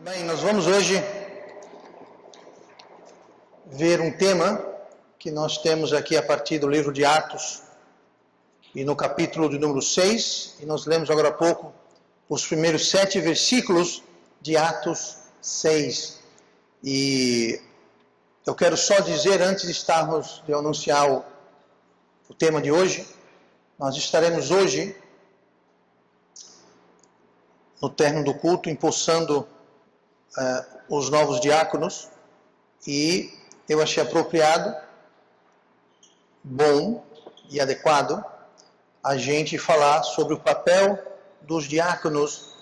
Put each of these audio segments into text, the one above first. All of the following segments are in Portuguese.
Bem, nós vamos hoje ver um tema que nós temos aqui a partir do livro de Atos e no capítulo de número 6, e nós lemos agora há pouco os primeiros 7 versículos de Atos 6. E eu quero só dizer, antes de anunciar o tema de hoje, nós estaremos hoje, no término do culto, empossando os novos diáconos, e eu achei apropriado, bom e adequado a gente falar sobre o papel dos diáconos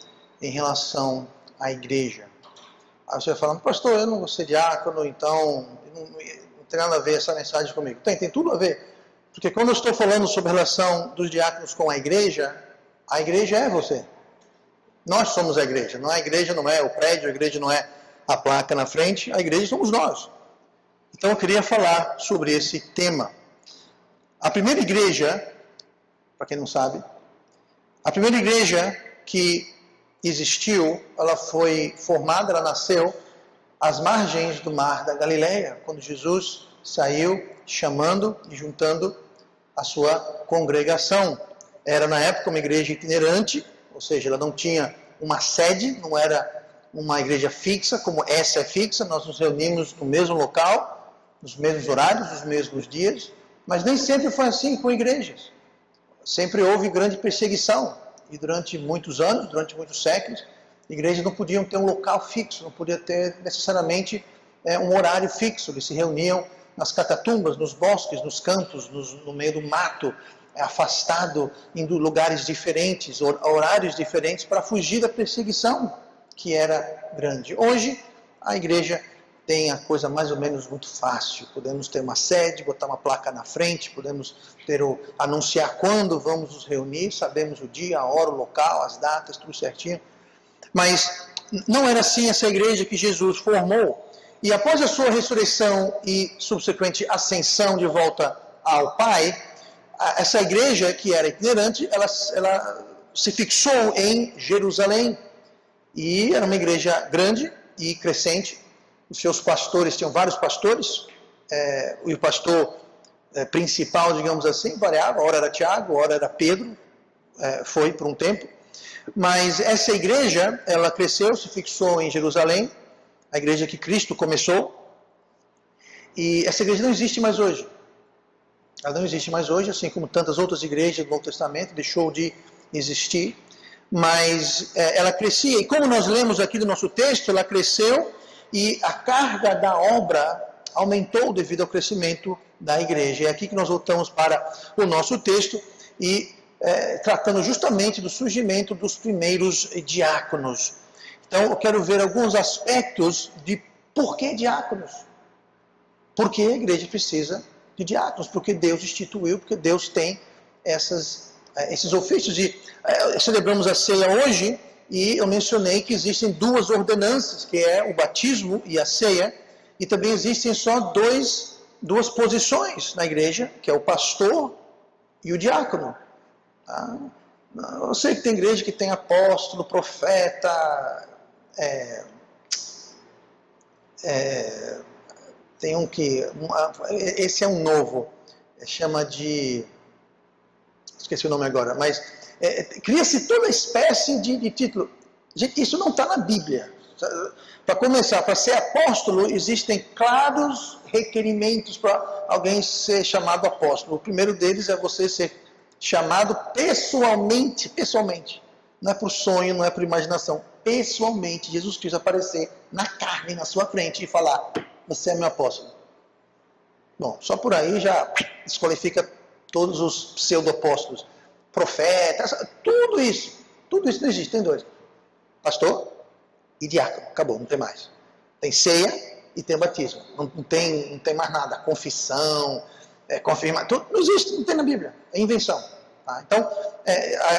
em relação à igreja. Aí você vai falando, pastor, eu não vou ser diácono, então não tem nada a ver essa mensagem comigo. Tem tudo a ver, porque quando eu estou falando sobre a relação dos diáconos com a igreja é você. Nós somos a igreja não é o prédio, a igreja não é a placa na frente, a igreja somos nós. Então eu queria falar sobre esse tema. A primeira igreja, para quem não sabe, a primeira igreja que existiu, ela foi formada, ela nasceu às margens do mar da Galileia, quando Jesus saiu chamando e juntando a sua congregação. Era na época uma igreja itinerante, ou seja, ela não tinha uma sede, não era uma igreja fixa, como essa é fixa, nós nos reunimos no mesmo local, nos mesmos horários, nos mesmos dias, mas nem sempre foi assim com igrejas. Sempre houve grande perseguição, e durante muitos anos, durante muitos séculos, igrejas não podiam ter um local fixo, não podia ter necessariamente um horário fixo, eles se reuniam nas catatumbas, nos bosques, nos campos, no meio do mato, afastado, indo lugares diferentes, horários diferentes, para fugir da perseguição que era grande. Hoje, a igreja tem a coisa mais ou menos muito fácil. Podemos ter uma sede, botar uma placa na frente, podemos anunciar quando vamos nos reunir, sabemos o dia, a hora, o local, as datas, tudo certinho. Mas não era assim essa igreja que Jesus formou. E após a sua ressurreição e subsequente ascensão de volta ao Pai, essa igreja que era itinerante, ela se fixou em Jerusalém. E era uma igreja grande e crescente. Os seus pastores, tinham vários pastores, e o pastor principal, digamos assim, variava, ora era Tiago, ora era Pedro, foi por um tempo. Mas essa igreja, ela cresceu, se fixou em Jerusalém, a igreja que Cristo começou, e essa igreja não existe mais hoje. Ela não existe mais hoje, assim como tantas outras igrejas do Novo Testamento, deixou de existir, mas ela crescia, e como nós lemos aqui do nosso texto, ela cresceu, e a carga da obra aumentou devido ao crescimento da igreja. É aqui que nós voltamos para o nosso texto, e tratando justamente do surgimento dos primeiros diáconos. Então eu quero ver alguns aspectos de por que diáconos. Por que a igreja precisa de diáconos? Porque Deus instituiu, porque Deus tem esses ofícios. Celebramos a ceia hoje, e eu mencionei que existem 2 ordenanças, que é o batismo e a ceia, e também existem só duas posições na igreja, que é o pastor e o diácono. Tá? Eu sei que tem igreja que tem apóstolo, profeta, tem um que, esse é um novo, chama de, esqueci o nome agora, mas cria-se toda espécie de título. Gente, isso não está na Bíblia. Para começar, para ser apóstolo, existem claros requerimentos para alguém ser chamado apóstolo. O primeiro deles é você ser chamado pessoalmente. Não é por sonho, não é por imaginação. Pessoalmente, Jesus Cristo aparecer na carne, na sua frente e falar, você é meu apóstolo. Bom, só por aí já desqualifica todos os pseudo-apóstolos. Profetas, tudo isso não existe, tem 2. Pastor e diácono, acabou, não tem mais. Tem ceia e tem batismo, não tem mais nada, confissão, confirmar, tudo não existe, não tem na Bíblia, é invenção. Tá? Então,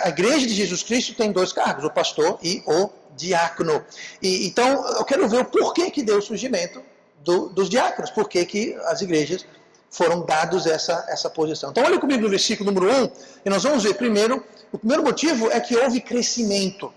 a igreja de Jesus Cristo tem 2 cargos, o pastor e o diácono. Então, eu quero ver o porquê que deu o surgimento dos diáconos, porquê que as igrejas foram dados essa posição. Então, olha comigo no versículo número 1, e nós vamos ver primeiro, o primeiro motivo é que houve crescimento.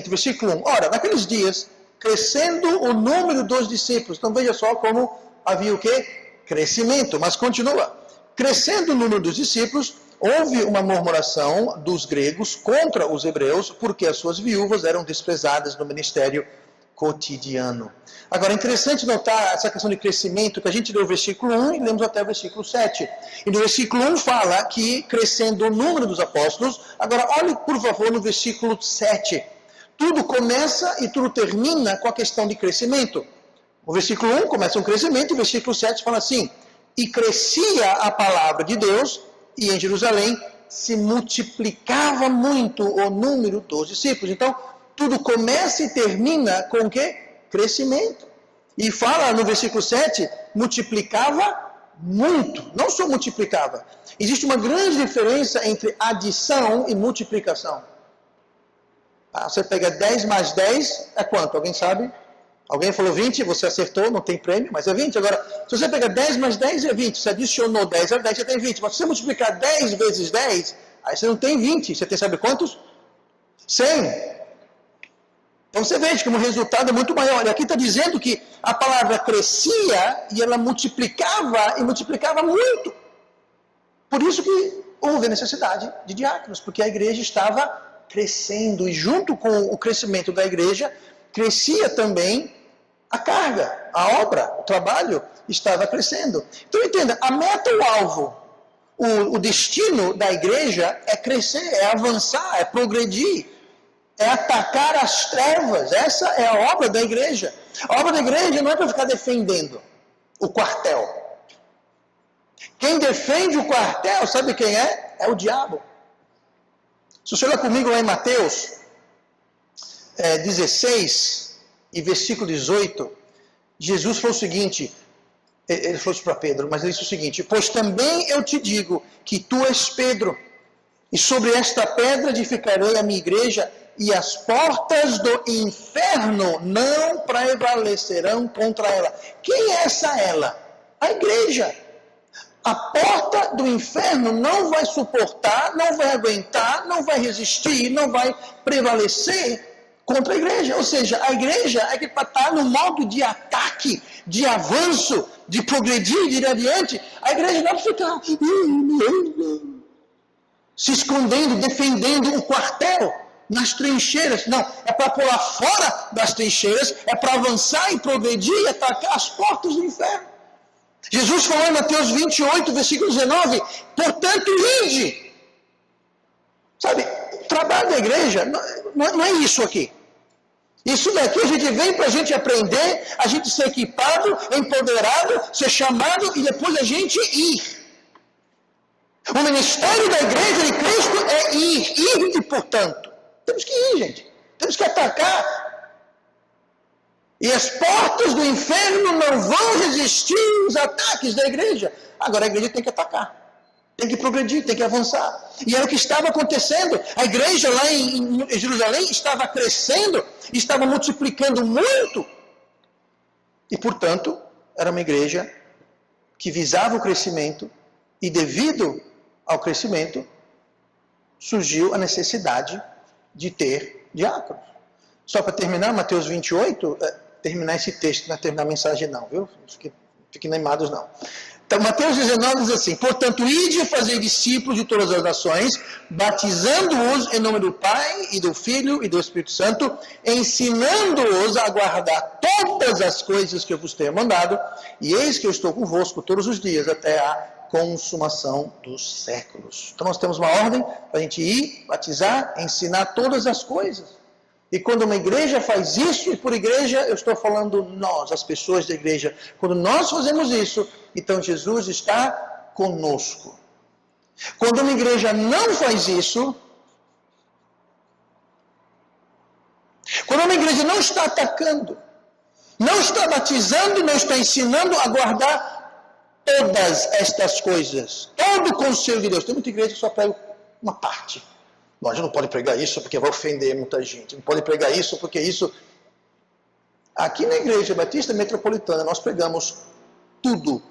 Versículo 1. Ora, naqueles dias, crescendo o número dos discípulos. Então veja só como havia o quê? Crescimento, mas continua. Crescendo o número dos discípulos, houve uma murmuração dos gregos contra os hebreus, porque as suas viúvas eram desprezadas no ministério cotidiano. Agora, é interessante notar essa questão de crescimento, que a gente leu o versículo 1 e lemos até o versículo 7. E no versículo 1 fala que crescendo o número dos apóstolos. Agora, olhe, por favor, no versículo 7. Tudo começa e tudo termina com a questão de crescimento. O versículo 1 começa um crescimento, e o versículo 7 fala assim: e crescia a palavra de Deus, e em Jerusalém se multiplicava muito o número dos discípulos. Então, tudo começa e termina com o quê? Crescimento. E fala no versículo 7, multiplicava muito, não só multiplicava. Existe uma grande diferença entre adição e multiplicação. Você pega 10 mais 10, é quanto? Alguém sabe? Alguém falou 20, você acertou, não tem prêmio, mas é 20. Agora, se você pegar 10 mais 10 é 20. Você adicionou 10 a 10, você tem 20. Mas se você multiplicar 10 vezes 10, aí você não tem 20. Você tem, sabe quantos? 100. Então você veja que o resultado é muito maior. E aqui está dizendo que a palavra crescia e ela multiplicava, e multiplicava muito. Por isso que houve a necessidade de diáconos, porque a igreja estava crescendo. E junto com o crescimento da igreja, crescia também a carga, a obra, o trabalho estava crescendo. Então entenda, a meta, o alvo, o destino da igreja é crescer, é avançar, é progredir, é atacar as trevas. Essa é a obra da igreja. A obra da igreja não é para ficar defendendo o quartel. Quem defende o quartel, sabe quem é? É o diabo. Se você olhar comigo lá em Mateus 16 e versículo 18, Jesus falou o seguinte, ele falou isso para Pedro, mas ele disse o seguinte: pois também eu te digo que tu és Pedro, e sobre esta pedra edificarei a minha igreja, e as portas do inferno não prevalecerão contra ela. Quem é essa ela? A igreja. A porta do inferno não vai suportar, não vai aguentar, não vai resistir, não vai prevalecer contra a igreja. Ou seja, a igreja é que está no modo de ataque, de avanço, de progredir, de ir adiante. A igreja não vai ficar se escondendo, defendendo o quartel nas trincheiras. Não, é para pular fora das trincheiras, é para avançar e progredir e atacar as portas do inferno. Jesus falou em Mateus 28, versículo 19, portanto, ide. Sabe, o trabalho da igreja não é isso aqui. Isso daqui a gente vem para a gente aprender, a gente ser equipado, empoderado, ser chamado e depois a gente ir. O ministério da igreja de Cristo é ir e portanto. Temos que ir, gente. Temos que atacar. E as portas do inferno não vão resistir aos ataques da igreja. Agora a igreja tem que atacar. Tem que progredir, tem que avançar. E era o que estava acontecendo. A igreja lá em Jerusalém estava crescendo, estava multiplicando muito. E, portanto, era uma igreja que visava o crescimento. E devido ao crescimento, surgiu a necessidade de ter diáconos. Só para terminar, Mateus 28, terminar esse texto, não é terminar a mensagem não, viu? Fiquem animados não. Então, Mateus 19 diz assim: portanto, ide e fazei discípulos de todas as nações, batizando-os em nome do Pai, e do Filho, e do Espírito Santo, ensinando-os a guardar todas as coisas que eu vos tenho mandado, e eis que eu estou convosco todos os dias, até a consumação dos séculos. Então, nós temos uma ordem para a gente ir, batizar, ensinar todas as coisas. E quando uma igreja faz isso, e por igreja eu estou falando nós, as pessoas da igreja, quando nós fazemos isso, então Jesus está conosco. Quando uma igreja não faz isso, quando uma igreja não está atacando, não está batizando, não está ensinando a guardar todas estas coisas, todo o conselho de Deus. Tem muita igreja que só prega uma parte. Nós não pode pregar isso porque vai ofender muita gente. Não pode pregar isso porque isso... Aqui na Igreja Batista Metropolitana nós pregamos tudo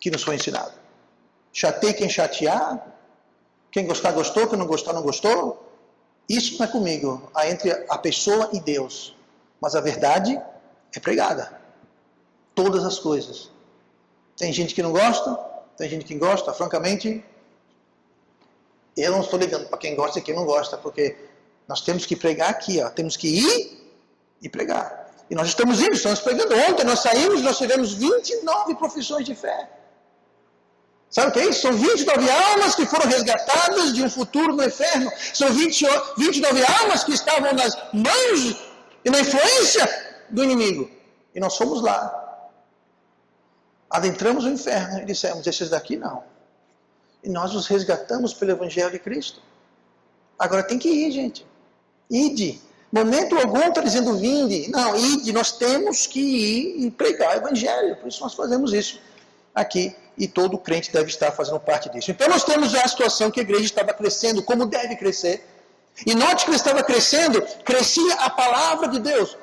que nos foi ensinado. Chateie quem chatear, quem gostar gostou, quem não gostar não gostou. Isso não é comigo, é entre a pessoa e Deus. Mas a verdade é pregada. Todas as coisas. Tem gente que não gosta, tem gente que gosta. Francamente, eu não estou ligando para quem gosta e quem não gosta, porque nós temos que pregar aqui, ó. Temos que ir e pregar. E nós estamos indo, estamos pregando. Ontem nós saímos, nós tivemos 29 profissões de fé. Sabe o que é isso? São 29 almas que foram resgatadas de um futuro no inferno. São 29 almas que estavam nas mãos e na influência do inimigo. E nós fomos lá. Adentramos o inferno e dissemos, esses daqui não. E nós os resgatamos pelo Evangelho de Cristo. Agora tem que ir, gente. Ide. Momento algum está dizendo vinde. Não, ide. Nós temos que ir e pregar o Evangelho. Por isso nós fazemos isso aqui. E todo crente deve estar fazendo parte disso. Então nós temos já a situação que a igreja estava crescendo, como deve crescer. E note que ele estava crescendo, crescia a palavra de Deus.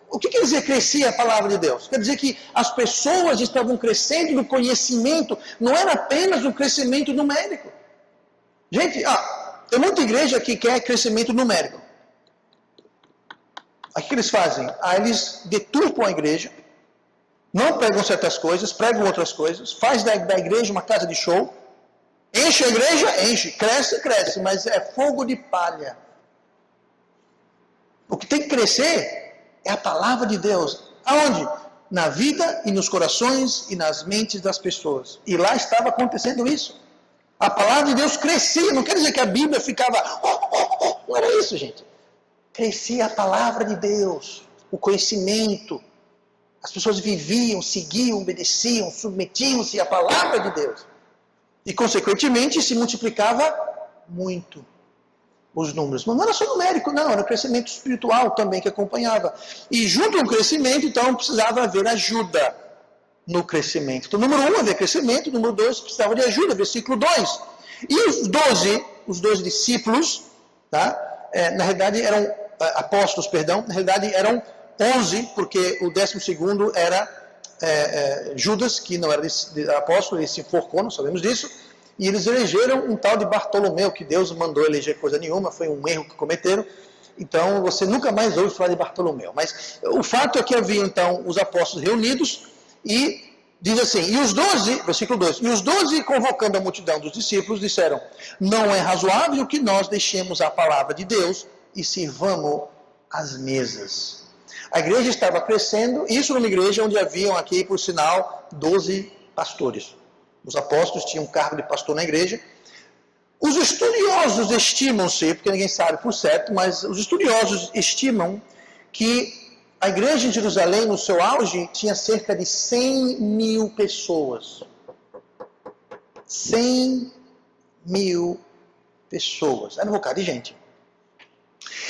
O que quer dizer crescia a palavra de Deus? Quer dizer que as pessoas estavam crescendo no conhecimento, não era apenas um crescimento numérico. Gente, tem muita igreja que quer crescimento numérico. O que eles fazem? Eles deturpam a igreja, não pregam certas coisas, pregam outras coisas, faz da igreja uma casa de show, enche a igreja, enche, cresce, mas é fogo de palha. O que tem que crescer é a palavra de Deus. Aonde? Na vida e nos corações e nas mentes das pessoas. E lá estava acontecendo isso. A palavra de Deus crescia, não quer dizer que a Bíblia ficava... Não era isso, gente. Crescia a palavra de Deus, o conhecimento. As pessoas viviam, seguiam, obedeciam, submetiam-se à palavra de Deus. E, consequentemente, se multiplicava muito os números. Mas não era só numérico, não. Era o crescimento espiritual também que acompanhava. E junto com o crescimento, então, precisava haver ajuda no crescimento. Então, número 1, havia crescimento. Número 2, precisava de ajuda. Versículo 2. E os 12 discípulos, tá? Na realidade eram apóstolos, na realidade eram 11, porque o 12º era Judas, que não era apóstolo, ele se enforcou, nós sabemos disso, e eles elegeram um tal de Bartolomeu, que Deus mandou eleger coisa nenhuma, foi um erro que cometeram, então você nunca mais ouve falar de Bartolomeu. Mas o fato é que havia então os apóstolos reunidos, e diz assim, e os 12, versículo 2, e os 12 convocando a multidão dos discípulos, disseram, não é razoável que nós deixemos a palavra de Deus e sirvamos as mesas. A igreja estava crescendo, isso numa igreja onde haviam aqui, por sinal, 12 pastores. Os apóstolos tinham um cargo de pastor na igreja. Os estudiosos estimam-se, porque ninguém sabe por certo, mas os estudiosos estimam que a igreja em Jerusalém, no seu auge, tinha cerca de 100 mil pessoas. 100 mil pessoas. Era um bocado de gente.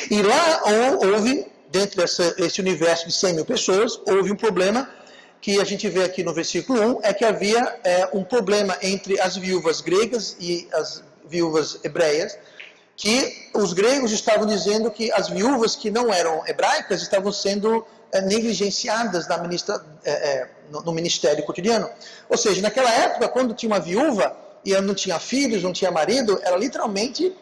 E lá houve, dentro desse universo de 100 mil pessoas, houve um problema que a gente vê aqui no versículo 1, é que havia um problema entre as viúvas gregas e as viúvas hebreias, que os gregos estavam dizendo que as viúvas que não eram hebraicas estavam sendo negligenciadas no ministério cotidiano. Ou seja, naquela época, quando tinha uma viúva e ela não tinha filhos, não tinha marido, ela literalmente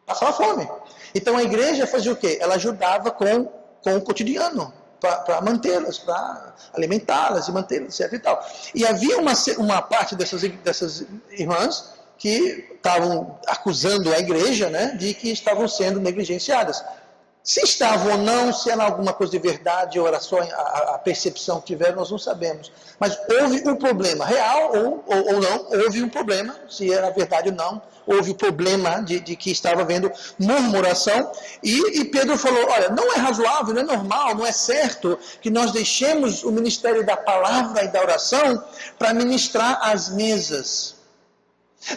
passava fome. Então a igreja fazia o quê? Ela ajudava com o cotidiano, para mantê-las, para alimentá-las e mantê-las, etc. E tal. E havia uma parte dessas irmãs que estavam acusando a igreja, né, de que estavam sendo negligenciadas. Se estavam ou não, se era alguma coisa de verdade ou era só a percepção que tiveram, nós não sabemos. Mas houve um problema real ou não, houve um problema, se era verdade ou não, houve o problema de que estava havendo murmuração. E Pedro falou, olha, não é razoável, não é normal, não é certo que nós deixemos o ministério da palavra e da oração para ministrar as mesas.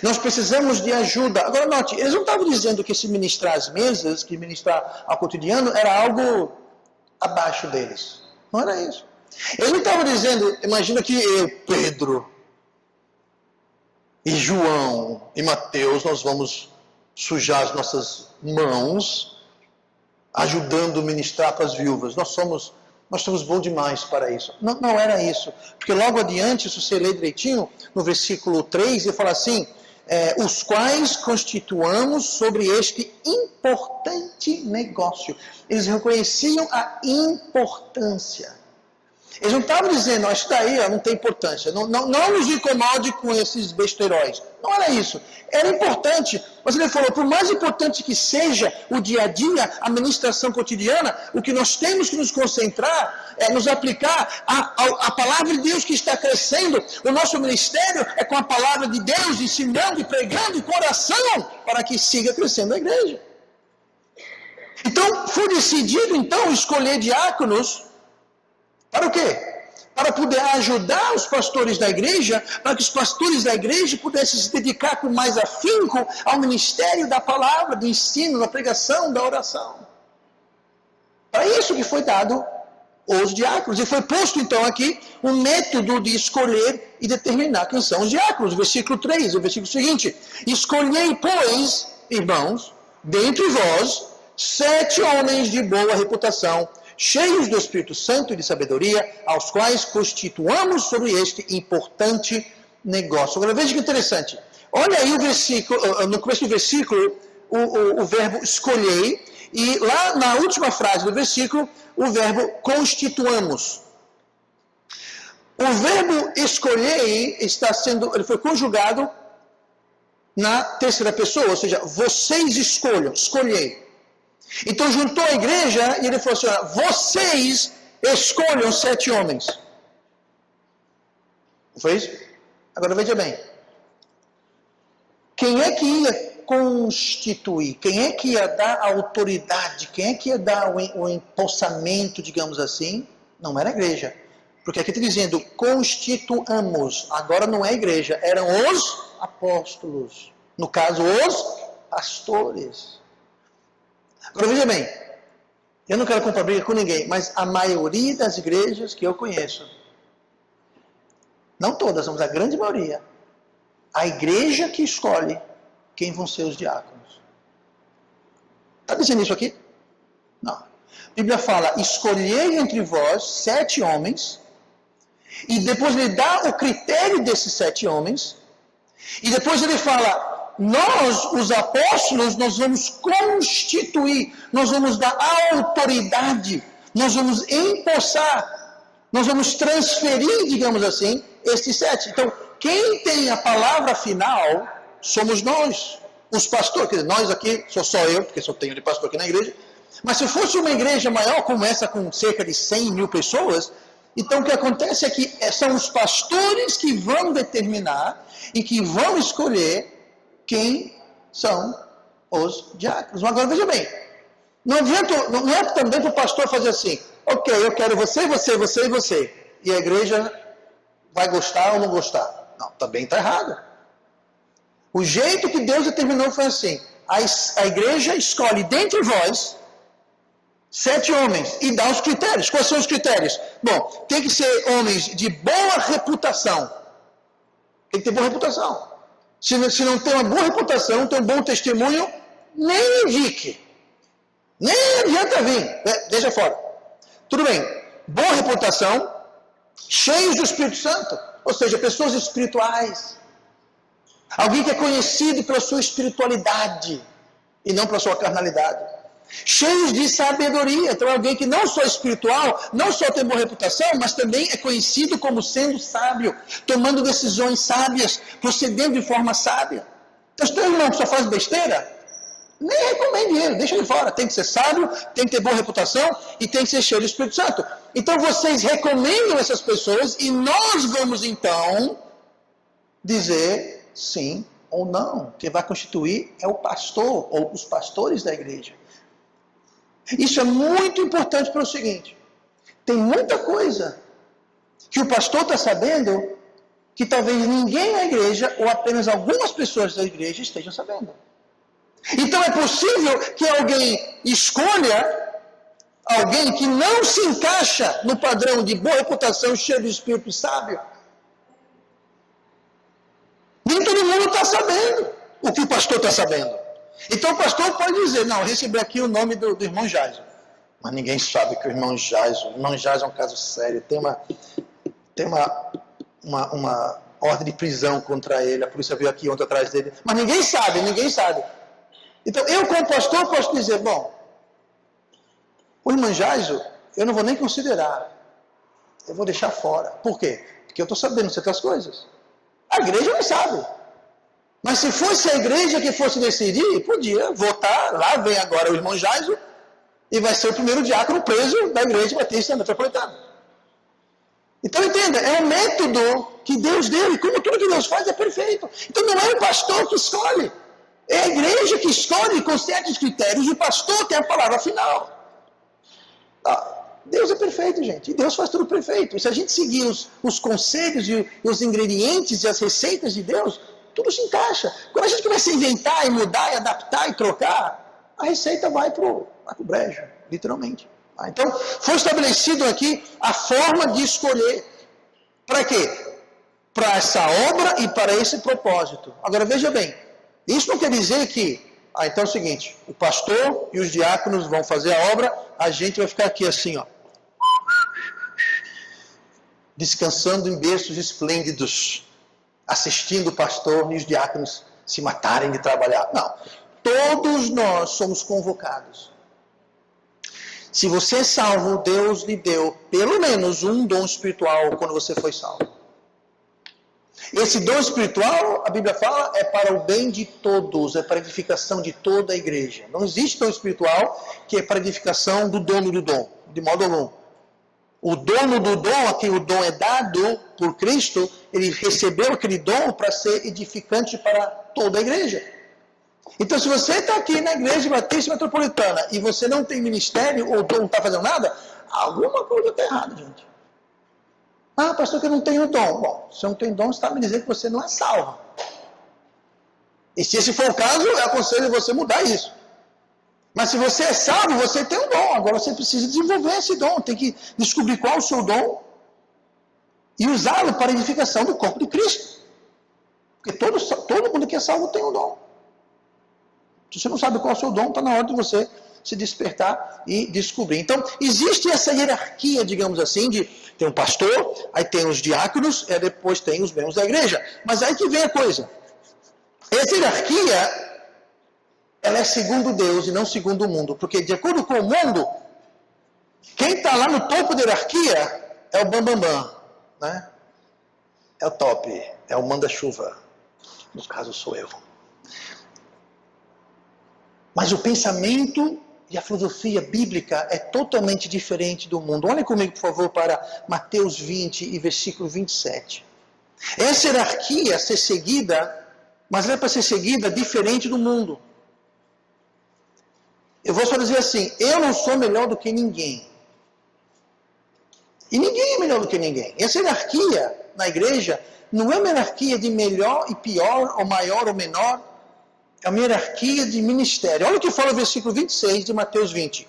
Nós precisamos de ajuda. Agora note, eles não estavam dizendo que se ministrar às mesas, que ministrar ao cotidiano, era algo abaixo deles. Não era isso. Eles não estavam dizendo, imagina que eu, Pedro, e João, e Mateus, nós vamos sujar as nossas mãos, ajudando a ministrar para as viúvas. Nós somos bons demais para isso. Não era isso. Porque logo adiante, se você ler direitinho, no versículo 3, ele fala assim, os quais constituamos sobre este importante negócio. Eles reconheciam a importância. Eles não estavam dizendo, ó, isso daí ó, não tem importância, não nos incomode com esses besteiróis. Não era isso. Era importante, mas ele falou, por mais importante que seja o dia a dia, a ministração cotidiana, o que nós temos que nos concentrar é nos aplicar a palavra de Deus que está crescendo. O nosso ministério é com a palavra de Deus, ensinando e pregando com oração, para que siga crescendo a igreja. Então, foi decidido, então, escolher diáconos. Para o quê? Para poder ajudar os pastores da igreja, para que os pastores da igreja pudessem se dedicar com mais afinco ao ministério da palavra, do ensino, da pregação, da oração. Para isso que foi dado os diáconos. E foi posto então aqui um método de escolher e determinar quem são os diáconos. Versículo 3, o versículo seguinte. Escolhei, pois, irmãos, dentre vós, 7 homens de boa reputação, cheios do Espírito Santo e de sabedoria, aos quais constituamos sobre este importante negócio. Agora veja que interessante. Olha aí o versículo, no começo do versículo, o verbo escolhei, e lá na última frase do versículo, o verbo constituamos. O verbo escolhei ele foi conjugado na terceira pessoa, ou seja, vocês escolham, escolhei. Então juntou a igreja e ele falou assim, vocês escolham 7 homens. Não foi isso? Agora veja bem. Quem é que ia constituir? Quem é que ia dar a autoridade? Quem é que ia dar o empossamento, digamos assim? Não era a igreja. Porque aqui está dizendo, constituamos. Agora não é a igreja, eram os apóstolos. No caso, os pastores. Agora veja bem, eu não quero comprar briga com ninguém, mas a maioria das igrejas que eu conheço, não todas, mas a grande maioria, a igreja que escolhe quem vão ser os diáconos. Está dizendo isso aqui? Não. A Bíblia fala, escolhei entre vós 7 homens, e depois ele dá o critério desses 7 homens, e depois ele fala, nós, os apóstolos, nós vamos constituir, nós vamos dar autoridade, nós vamos empossar, nós vamos transferir, digamos assim, estes 7. Então, quem tem a palavra final somos nós, os pastores. Quer dizer, nós aqui, sou só eu, porque só tenho de pastor aqui na igreja, mas se fosse uma igreja maior, como essa, com cerca de 100 mil pessoas, então o que acontece é que são os pastores que vão determinar e que vão escolher quem são os diáconos. Mas agora veja bem, não é também para o pastor fazer assim, ok, eu quero você, você, você e você, e a igreja vai gostar ou não gostar. Não, também está errado. O jeito que Deus determinou foi assim, a igreja escolhe dentre vós 7 homens e dá os critérios. Quais são os critérios? Bom, tem que ser homens de boa reputação. Tem que ter boa reputação. Se não tem uma boa reputação, não tem um bom testemunho, nem indique. Nem adianta vir. Deixa fora. Tudo bem. Boa reputação, cheios do Espírito Santo. Ou seja, pessoas espirituais. Alguém que é conhecido pela sua espiritualidade e não pela sua carnalidade. Cheios de sabedoria. Então, alguém que não só é espiritual, não só tem boa reputação, mas também é conhecido como sendo sábio, tomando decisões sábias, procedendo de forma sábia. Então, se tem um irmão que só faz besteira, nem recomende ele, deixa ele fora. Tem que ser sábio, tem que ter boa reputação e tem que ser cheio do Espírito Santo. Então, vocês recomendam essas pessoas e nós vamos, então, dizer sim ou não. Quem vai constituir é o pastor ou os pastores da igreja. Isso é muito importante para o seguinte, tem muita coisa que o pastor está sabendo que talvez ninguém na igreja ou apenas algumas pessoas da igreja estejam sabendo. Então é possível que alguém escolha alguém que não se encaixa no padrão de boa reputação, cheio de espírito e sábio. Nem todo mundo está sabendo o que o pastor está sabendo. Então o pastor pode dizer, não, recebi aqui o nome do irmão Jason. Mas ninguém sabe que o irmão Jason é um caso sério. Tem uma ordem de prisão contra ele, a polícia veio aqui ontem atrás dele, mas ninguém sabe. Então, eu como pastor posso dizer, bom, o irmão Jaiso, eu não vou nem considerar, eu vou deixar fora. Por quê? Porque eu estou sabendo certas coisas. A igreja não sabe. Mas se fosse a igreja que fosse decidir, podia votar, lá vem agora o irmão Jaiso, e vai ser o primeiro diácono preso da igreja batista metropolitana. Então entenda, é um método que Deus deu, e como tudo que Deus faz é perfeito. Então não é o pastor que escolhe, é a igreja que escolhe com certos critérios, e o pastor tem a palavra final. Deus é perfeito, gente, e Deus faz tudo perfeito. E se a gente seguir os conselhos e os ingredientes e as receitas de Deus, tudo se encaixa. Quando a gente começa a inventar e mudar e adaptar e trocar, a receita vai para o brejo, literalmente. Então, foi estabelecido aqui a forma de escolher. Para quê? Para essa obra e para esse propósito. Agora, veja bem, isso não quer dizer que, então é o seguinte, o pastor e os diáconos vão fazer a obra, a gente vai ficar aqui assim, ó, descansando em berços esplêndidos, assistindo o pastor e os diáconos se matarem de trabalhar. Não, todos nós somos convocados. Se você é salvo, Deus lhe deu pelo menos um dom espiritual quando você foi salvo. Esse dom espiritual, a Bíblia fala, é para o bem de todos, é para a edificação de toda a igreja. Não existe dom espiritual que é para a edificação do dono do dom, de modo algum. O dono do dom, a quem o dom é dado por Cristo, ele recebeu aquele dom para ser edificante para toda a igreja. Então, se você está aqui na igreja batista metropolitana e você não tem ministério ou não está fazendo nada, alguma coisa está errada, gente. Ah, pastor, que eu não tenho dom. Bom, se eu não tenho dom, você está me dizendo que você não é salvo. E se esse for o caso, eu aconselho você mudar isso. Mas se você é salvo, você tem um dom. Agora você precisa desenvolver esse dom. Tem que descobrir qual é o seu dom e usá-lo para a edificação do corpo de Cristo. Porque todo mundo que é salvo tem um dom. Se você não sabe qual é o seu dom, está na hora de você se despertar e descobrir. Então, existe essa hierarquia, digamos assim, de tem um pastor, aí tem os diáconos, e depois tem os membros da igreja. Mas aí que vem a coisa. Essa hierarquia, ela é segundo Deus e não segundo o mundo. Porque, de acordo com o mundo, quem está lá no topo da hierarquia é o bambambam, né? É o top, é o manda-chuva. No caso, sou eu. Mas o pensamento e a filosofia bíblica é totalmente diferente do mundo. Olhem comigo, por favor, para Mateus 20 e versículo 27. Essa hierarquia a ser seguida, mas ela é para ser seguida diferente do mundo. Eu vou só dizer assim, eu não sou melhor do que ninguém. E ninguém é melhor do que ninguém. Essa hierarquia na igreja não é uma hierarquia de melhor e pior, ou maior ou menor. É uma hierarquia de ministério. Olha o que fala o versículo 26 de Mateus 20.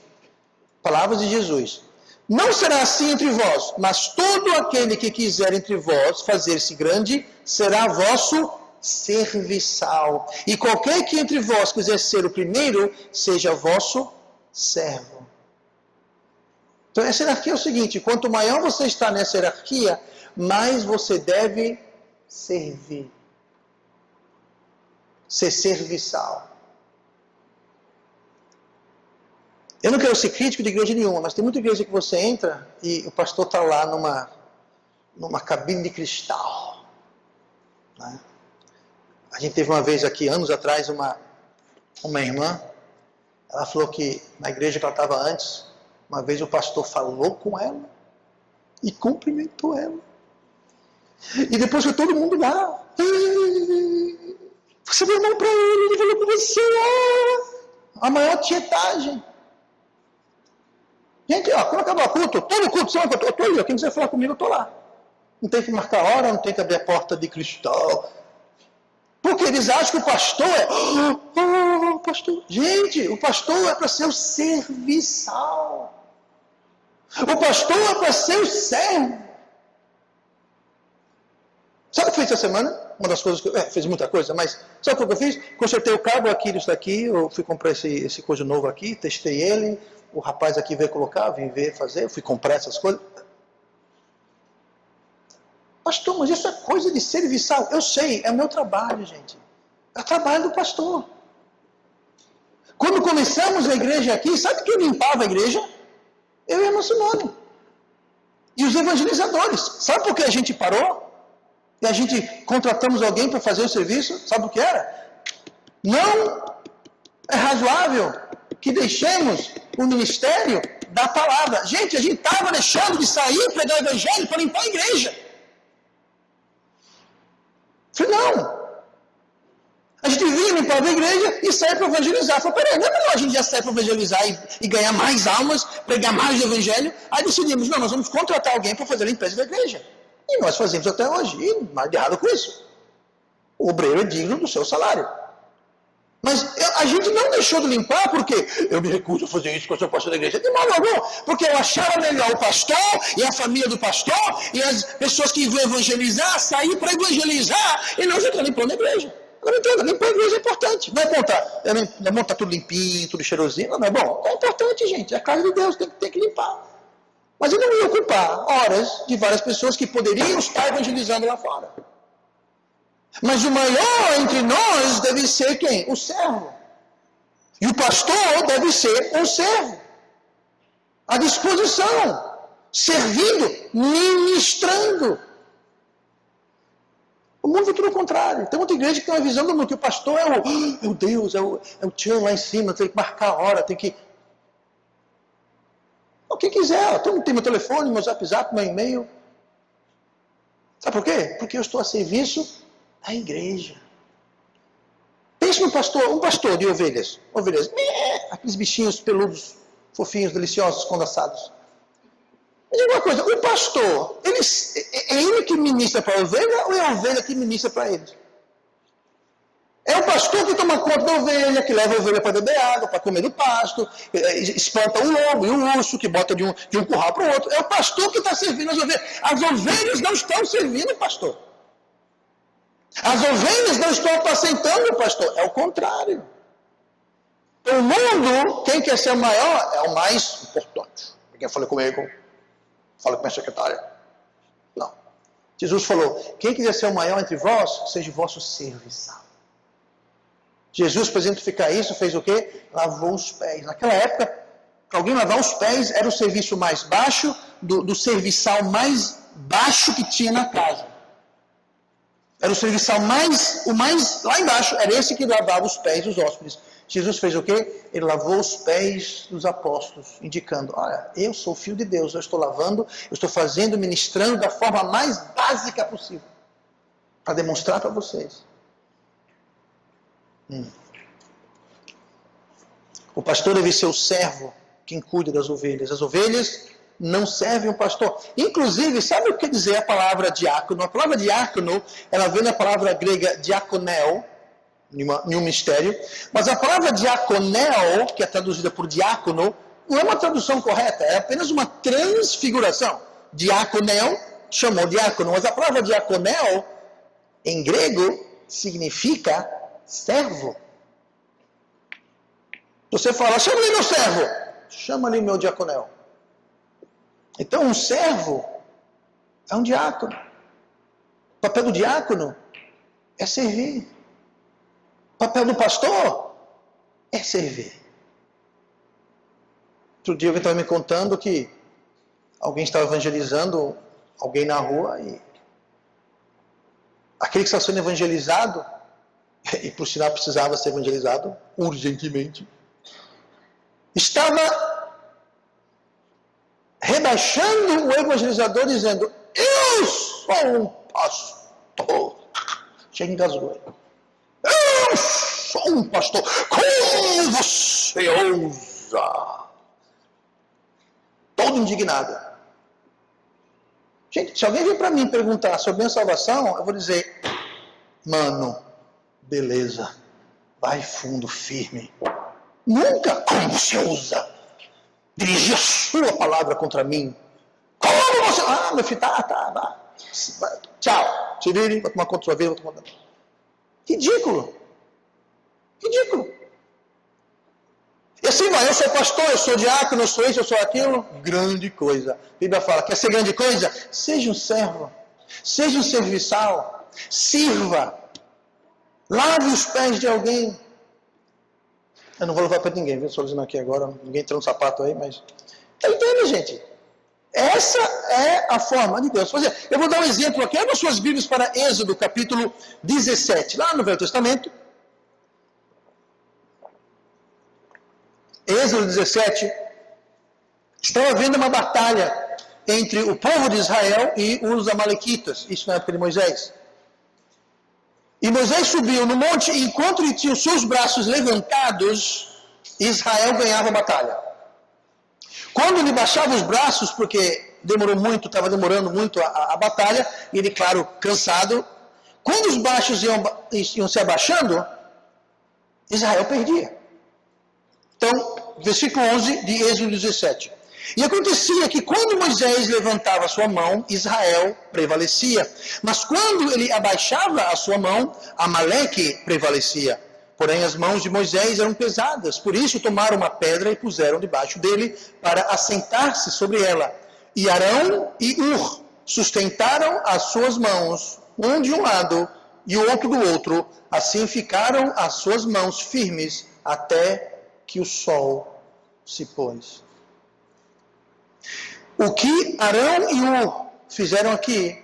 Palavras de Jesus. Não será assim entre vós, mas todo aquele que quiser entre vós fazer-se grande, será vosso serviçal. E qualquer que entre vós quiser ser o primeiro, seja vosso servo. Então essa hierarquia é o seguinte, quanto maior você está nessa hierarquia, mais você deve servir. Ser serviçal. Eu não quero ser crítico de igreja nenhuma, mas tem muita igreja que você entra e o pastor está lá numa cabine de cristal. Né? A gente teve uma vez aqui, anos atrás, uma irmã, ela falou que na igreja que ela estava antes, uma vez o pastor falou com ela e cumprimentou ela. E depois foi todo mundo lá. Você deu mão para ele falou com você. A maior tietagem. Gente, ó, quando acabar o culto, todo culto, eu estou ali, quem quiser falar comigo, eu estou lá. Não tem que marcar hora, não tem que abrir a porta de cristal. Porque eles acham que o pastor é... pastor. Gente, o pastor é para ser o serviçal. O pastor é para ser o servo. Sabe o que eu fiz essa semana? Uma das coisas que eu fiz muita coisa, mas sabe o que eu fiz? Consertei o cabo aqui, isso daqui, eu fui comprar esse coisa novo aqui, testei ele, o rapaz aqui veio colocar, vim ver, fazer, eu fui comprar essas coisas. Pastor, mas isso é coisa de serviçal. Eu sei, é o meu trabalho, gente. É o trabalho do pastor. Quando começamos a igreja aqui, sabe quem limpava a igreja? Eu e a irmã Simone. E os evangelizadores. Sabe por que a gente parou? E a gente contratamos alguém para fazer o serviço? Sabe o que era? Não é razoável que deixemos o ministério da palavra. Gente, a gente estava deixando de sair, pregar o evangelho para limpar a igreja. Falei, não. A gente vinha limpar a igreja e sair para evangelizar. Falei, peraí, não é melhor a gente já sair para evangelizar e ganhar mais almas, pregar mais o evangelho? Aí decidimos, não, nós vamos contratar alguém para fazer a limpeza da igreja. E nós fazemos até hoje. E nada de errado com isso. O obreiro é digno do seu salário. Mas a gente não deixou de limpar porque eu me recuso a fazer isso com o seu pastor da igreja. De modo algum. Porque eu achava melhor o pastor e a família do pastor e as pessoas que vão evangelizar sair para evangelizar e não ficar limpando a igreja. Agora entenda, limpar a igreja é importante. Não é bom estar tudo limpinho, tudo cheirosinho. Não é bom. É importante, gente. É a casa de Deus, tem que limpar. Mas eu não ia ocupar horas de várias pessoas que poderiam estar evangelizando lá fora. Mas o maior entre nós deve ser quem? O servo. E o pastor deve ser um servo. À disposição. Servindo, ministrando. O mundo vê tudo ao contrário. Tem muita igreja que tem uma visão do mundo, que o pastor é o Deus, é o tchan lá em cima, tem que marcar a hora, tem que... O que quiser, tem meu telefone, meu zap, meu e-mail. Sabe por quê? Porque eu estou a serviço da igreja. Pense no pastor, um pastor de ovelhas. Aqueles bichinhos peludos, fofinhos, deliciosos, condensados. Me diga uma coisa, o pastor, é ele que ministra para a ovelha ou é a ovelha que ministra para ele? É o pastor que toma conta da ovelha, que leva a ovelha para beber água, para comer do pasto, espanta o lobo e o urso, que bota de um curral para o outro. É o pastor que está servindo as ovelhas. As ovelhas não estão servindo o pastor. As ovelhas não estão apacentando o pastor. É o contrário. No mundo, quem quer ser o maior é o mais importante. Quem fala comigo? Fala com a minha secretária. Não. Jesus falou, quem quiser ser o maior entre vós, seja o vosso serviçal. Jesus, para exemplificar isso, fez o quê? Lavou os pés. Naquela época, para alguém lavar os pés, era o serviço mais baixo, do serviçal mais baixo que tinha na casa. Era o serviçal o mais lá embaixo, era esse que lavava os pés dos hóspedes. Jesus fez o quê? Ele lavou os pés dos apóstolos, indicando, olha, eu sou o Filho de Deus, eu estou lavando, eu estou fazendo, ministrando da forma mais básica possível, para demonstrar para vocês. O pastor deve ser o servo, quem cuida das ovelhas. As ovelhas não servem o pastor. Inclusive, sabe o que quer dizer a palavra diácono? A palavra diácono, ela vem da palavra grega diakonel, em um mistério, mas a palavra diakonel, que é traduzida por diácono, não é uma tradução correta, é apenas uma transfiguração. Diakonel chamou diácono, mas a palavra diakonel, em grego, significa servo. Você fala, chama ali meu servo, chama ali meu diaconel. Então, um servo é um diácono. O papel do diácono é servir. O papel do pastor é servir. Outro dia alguém estava me contando que alguém estava evangelizando alguém na rua e aquele que estava sendo evangelizado, e por sinal precisava ser evangelizado urgentemente, estava rebaixando o evangelizador, dizendo, eu sou um pastor. Chega, engasgou. Eu sou um pastor. Como você ousa? Todo indignado. Gente, se alguém vir para mim perguntar sobre a minha salvação, eu vou dizer, mano, beleza, vai fundo, firme. Nunca, como você ousa dirigir a sua palavra contra mim? Como você... Ah, meu filho, tá. Tchau, se vire, vou tomar conta da sua vida, vou tomar... Ridículo. E assim vai, eu sou pastor, eu sou diácono, eu sou isso, eu sou aquilo. Grande coisa. A Bíblia fala, quer ser grande coisa? Seja um servo. Seja um serviçal, sirva, lave os pés de alguém. Eu não vou levar para ninguém, viu? Estou dizendo aqui agora, ninguém entrou no sapato aí, mas... Entende, gente? Essa é a forma de Deus fazer. Eu vou dar um exemplo aqui. Abra suas Bíblias para Êxodo, capítulo 17, lá no Velho Testamento. Êxodo 17. Estava havendo uma batalha entre o povo de Israel e os amalequitas. Isso na época de Moisés. E Moisés subiu no monte e enquanto ele tinha os seus braços levantados, Israel ganhava a batalha. Quando ele baixava os braços, porque estava demorando muito a batalha, e ele, claro, cansado, quando os baixos iam se abaixando, Israel perdia. Então, versículo 11 de Êxodo 17. E acontecia que quando Moisés levantava a sua mão, Israel prevalecia. Mas quando ele abaixava a sua mão, Amaleque prevalecia. Porém, as mãos de Moisés eram pesadas, por isso tomaram uma pedra e puseram debaixo dele para assentar-se sobre ela. E Arão e Ur sustentaram as suas mãos, um de um lado e o outro do outro. Assim ficaram as suas mãos firmes até que o sol se pôs. O que Arão e Ur fizeram aqui,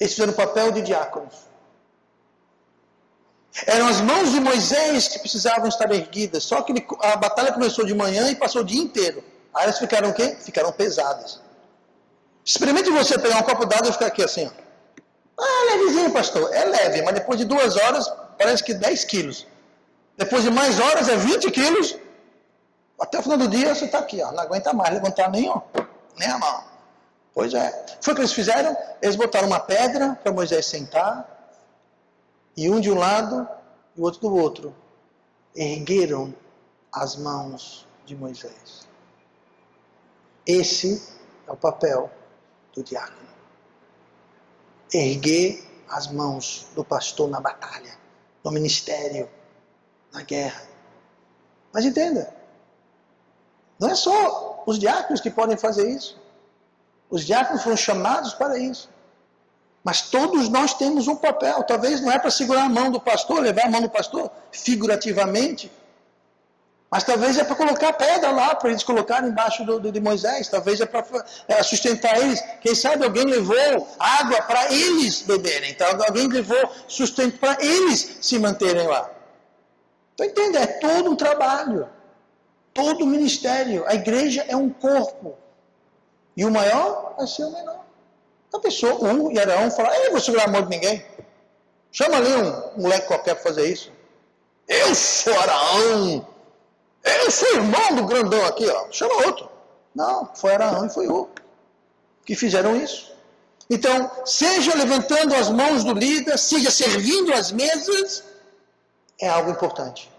eles fizeram o papel de diáconos. Eram as mãos de Moisés que precisavam estar erguidas. Só que a batalha começou de manhã e passou o dia inteiro. Aí elas ficaram o quê? Ficaram pesadas. Experimente você pegar um copo d'água e ficar aqui assim. Ó. Levezinho, pastor. É leve, mas depois de 2 horas, parece que 10 quilos. Depois de mais horas, é 20 quilos. Até o final do dia, você está aqui. Ó, não aguenta mais levantar nem a mão. Pois é. Foi o que eles fizeram. Eles botaram uma pedra para Moisés sentar. E um de um lado e o outro do outro. Ergueram as mãos de Moisés. Esse é o papel do diácono. Erguer as mãos do pastor na batalha, no ministério, na guerra. Mas entenda, não é só os diáconos que podem fazer isso. Os diáconos foram chamados para isso. Mas todos nós temos um papel. Talvez não é para segurar a mão do pastor, levar a mão do pastor figurativamente. Mas talvez é para colocar pedra lá, para eles colocarem embaixo de Moisés. Talvez é para sustentar eles. Quem sabe alguém levou água para eles beberem. Então alguém levou sustento para eles se manterem lá. Então entenda, é todo um trabalho. Todo um ministério. A igreja é um corpo. E o maior vai ser o menor. A pessoa, e Arão, fala, eu não vou segurar a mão de ninguém. Chama ali um moleque qualquer para fazer isso. Eu sou Arão. Eu sou irmão do grandão aqui, ó. Chama outro. Não, foi Arão e foi Ur que fizeram isso. Então, seja levantando as mãos do líder, seja servindo as mesas, é algo importante.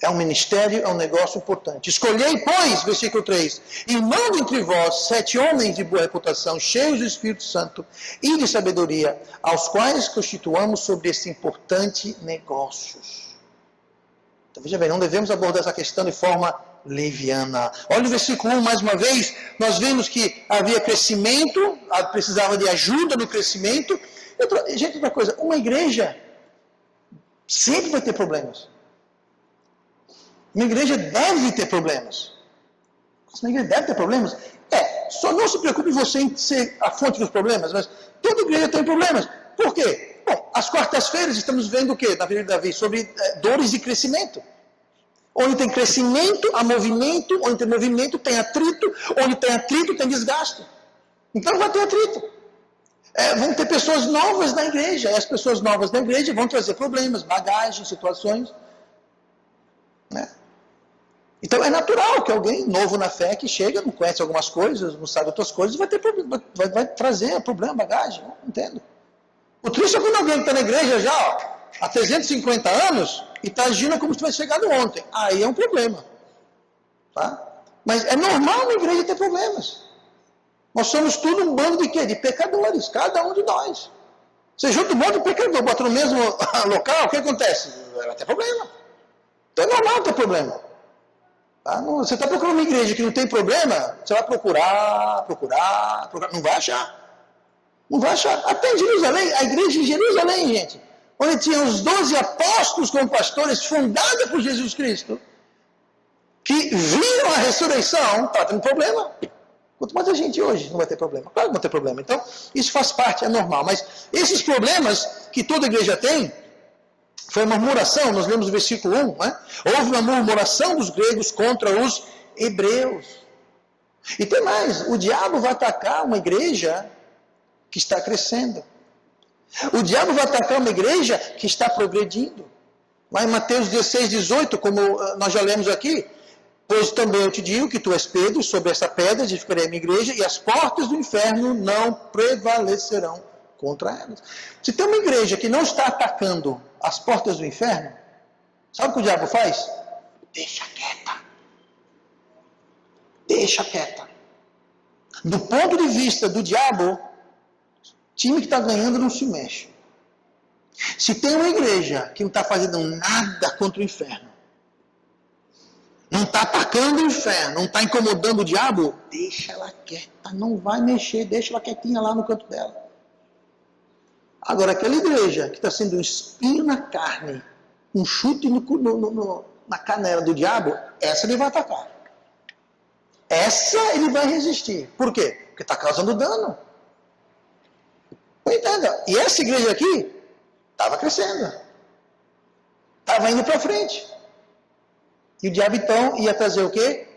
É um ministério, é um negócio importante. Escolhei, pois, versículo 3, e mando entre vós 7 homens de boa reputação, cheios do Espírito Santo e de sabedoria, aos quais constituamos sobre esse importante negócio. Então, veja bem, não devemos abordar essa questão de forma leviana. Olha o versículo 1, mais uma vez, nós vemos que havia crescimento, precisava de ajuda no crescimento. Gente, outra coisa, uma igreja sempre vai ter problemas. Uma igreja deve ter problemas. Uma igreja deve ter problemas? Só não se preocupe você em ser a fonte dos problemas, mas toda igreja tem problemas. Por quê? Bom, às quartas-feiras estamos vendo o quê? Na Vida de Davi, sobre dores de crescimento. Onde tem crescimento, há movimento, onde tem movimento, tem atrito, onde tem atrito, tem desgaste. Então vai ter atrito. Vão ter pessoas novas na igreja, e as pessoas novas na igreja vão trazer problemas, bagagens, situações. Né? Então é natural que alguém novo na fé, que chega, não conhece algumas coisas, não sabe outras coisas, vai ter problema, vai trazer problema, bagagem, não entendo. O triste é quando alguém está na igreja já, há 350 anos, e está agindo como se tivesse chegado ontem. Aí é um problema. Tá? Mas é normal na igreja ter problemas. Nós somos tudo um bando de quê? De pecadores, cada um de nós. Você junta um monte de pecador, bota no mesmo local, o que acontece? Vai ter problema. Então é normal ter problema. Tá? Você está procurando uma igreja que não tem problema, você vai procurar, não vai achar. Não vai achar. Até em Jerusalém, a igreja em Jerusalém, gente, onde tinha os 12 apóstolos como pastores, fundada por Jesus Cristo, que viram a ressurreição, está tendo problema. Quanto mais a gente hoje não vai ter problema. Claro que vai ter problema. Então, isso faz parte, é normal. Mas esses problemas que toda igreja tem, foi uma murmuração, nós lemos o versículo 1, né? Houve uma murmuração dos gregos contra os hebreus. E tem mais, o diabo vai atacar uma igreja que está crescendo. O diabo vai atacar uma igreja que está progredindo. Lá em Mateus 16, 18, como nós já lemos aqui, pois também eu te digo que tu és Pedro, sobre essa pedra edificarei a minha igreja, e as portas do inferno não prevalecerão contra elas. Se tem uma igreja que não está atacando as portas do inferno, sabe o que o diabo faz? Deixa quieta. Deixa quieta. Do ponto de vista do diabo, time que está ganhando não se mexe. Se tem uma igreja que não está fazendo nada contra o inferno, não está atacando o inferno, não está incomodando o diabo, deixa ela quieta, não vai mexer, deixa ela quietinha lá no canto dela. Agora, aquela igreja que está sendo um espinho na carne, um chute na canela do diabo, essa ele vai atacar. Essa ele vai resistir. Por quê? Porque está causando dano. Entenda. E essa igreja aqui estava crescendo. Estava indo para frente. E o diabo então ia trazer o quê?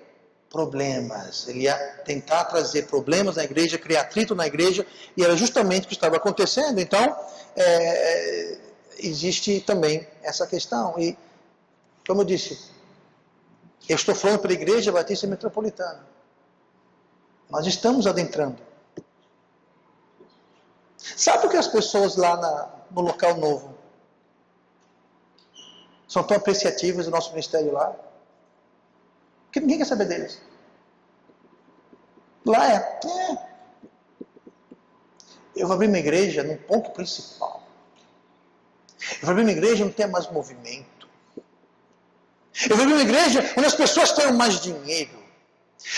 Problemas. Ele ia tentar trazer problemas na igreja, criar atrito na igreja, e era justamente o que estava acontecendo. Então, existe também essa questão. E, como eu disse, eu estou falando para a igreja batista metropolitana. Nós estamos adentrando. Sabe por que as pessoas lá no local novo são tão apreciativas do nosso ministério lá? Porque ninguém quer saber deles. Lá eu vou abrir uma igreja num ponto principal. Eu vou abrir uma igreja onde tem mais movimento. Eu vou abrir uma igreja onde as pessoas tenham mais dinheiro.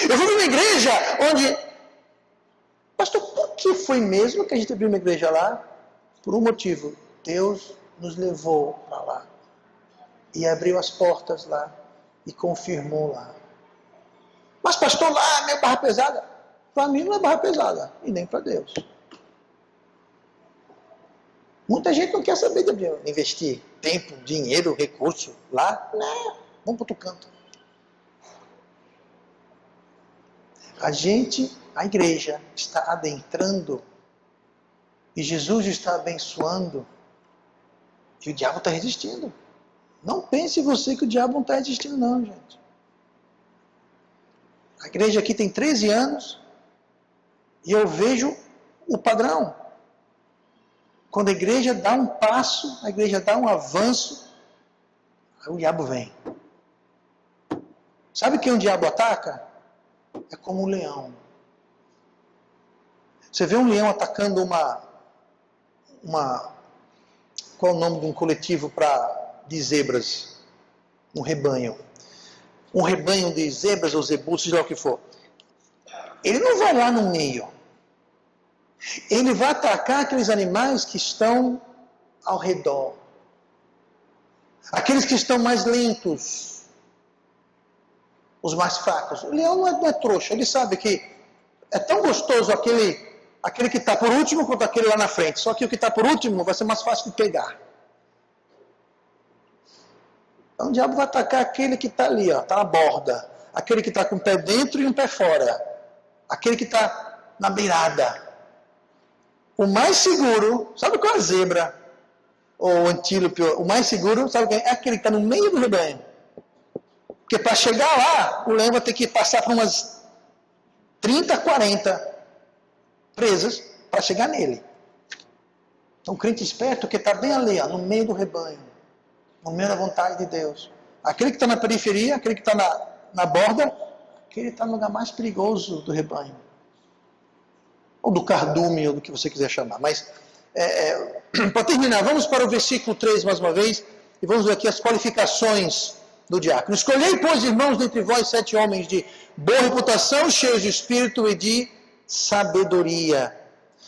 Eu vou abrir uma igreja onde... Pastor, por que foi mesmo que a gente abriu uma igreja lá? Por um motivo. Deus nos levou para lá. E abriu as portas lá. E confirmou lá. Mas pastor, lá é meio barra pesada. Para mim não é barra pesada. E nem para Deus. Muita gente não quer saber de investir tempo, dinheiro, recurso lá. Não. Vamos para outro canto. A igreja está adentrando. E Jesus está abençoando. E o diabo está resistindo. Não pense você que o diabo não está resistindo não, gente. A igreja aqui tem 13 anos. E eu vejo o padrão. Quando a igreja dá um passo, a igreja dá um avanço, aí o diabo vem. Sabe quem o diabo ataca? É como um leão. Você vê um leão atacando qual é o nome de um coletivo de zebras? Um rebanho. Um rebanho de zebras ou zebus, seja lá o que for. Ele não vai lá no meio. Ele vai atacar aqueles animais que estão ao redor. Aqueles que estão mais lentos. Os mais fracos. O leão não é trouxa. Ele sabe que é tão gostoso aquele que está por último quanto aquele lá na frente. Só que o que está por último vai ser mais fácil de pegar. Então o diabo vai atacar aquele que está ali, está na borda. Aquele que está com o pé dentro e um pé fora. Aquele que está na beirada. O mais seguro, sabe qual é a zebra? Ou o antílope, o mais seguro, sabe quem é? É aquele que está no meio do rebanho. Porque para chegar lá, o leão vai ter que passar por umas 30, 40 presas para chegar nele. Então o crente esperto que está bem ali, no meio do rebanho. No meio da vontade de Deus. Aquele que está na periferia, aquele que está na borda, aquele está no lugar mais perigoso do rebanho. Ou do cardume, ou do que você quiser chamar. Mas, para terminar, vamos para o versículo 3 mais uma vez, e vamos ver aqui as qualificações do diácono. Escolhei, pois, irmãos, dentre vós 7 homens de boa reputação, cheios de espírito e de sabedoria.